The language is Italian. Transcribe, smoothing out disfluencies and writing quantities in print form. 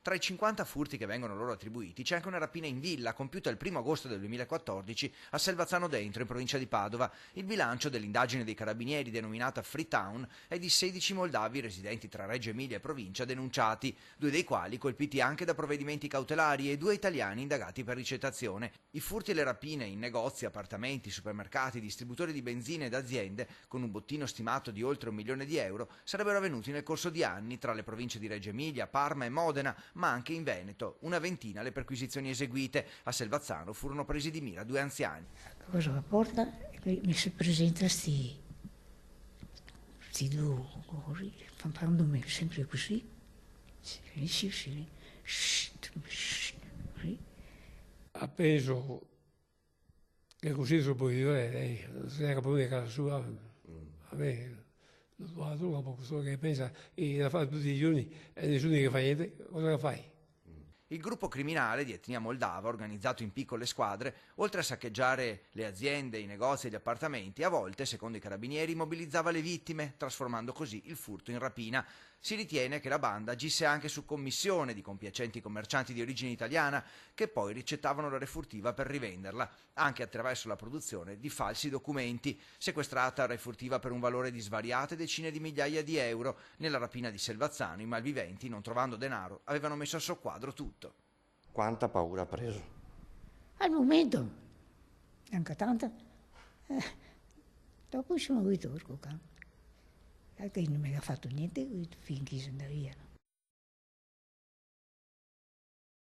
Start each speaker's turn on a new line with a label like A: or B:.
A: Tra i 50 furti che vengono loro attribuiti c'è anche una rapina in villa compiuta il 1 agosto del 2014 a Selvazzano Dentro, in provincia di Padova. Il bilancio dell'indagine dei carabinieri denominata Freetown è di 16 moldavi residenti tra Reggio Emilia e provincia denunciati, 2 dei quali colpiti anche da provvedimenti cautelari e 2 italiani indagati per ricettazione. I furti e le rapine in negozi, appartamenti, supermercati, distributori di benzina ed aziende, con un bottino stimato di oltre 1 milione di euro, sarebbero avvenuti nel corso di anni tra le province di Reggio Emilia, Parma e Modena, ma anche in Veneto. Una ventina le perquisizioni eseguite. A Selvazzano furono presi di mira 2 anziani.
B: Cosa la porta e mi si presenta sti due così, fanno sempre così. Sì.
C: Appeso che così troppo dire, lei si era pure a casa sua, a me la trova poco che pensa e la fa tutti i giorni e nessuno che fa niente, cosa la fai?
A: Il gruppo criminale di etnia moldava, organizzato in piccole squadre, oltre a saccheggiare le aziende, i negozi e gli appartamenti, a volte, secondo i carabinieri, mobilizzava le vittime, trasformando così il furto in rapina. Si ritiene che la banda agisse anche su commissione di compiacenti commercianti di origine italiana, che poi ricettavano la refurtiva per rivenderla, anche attraverso la produzione di falsi documenti. Sequestrata refurtiva per un valore di svariate decine di migliaia di euro, nella rapina di Selvazzano i malviventi, non trovando denaro, avevano messo a soqquadro tutto.
D: Quanta paura ha preso?
B: Al momento, anche tanta, dopo sono ritorno. Anche non mi ha fatto niente finché sono andata via.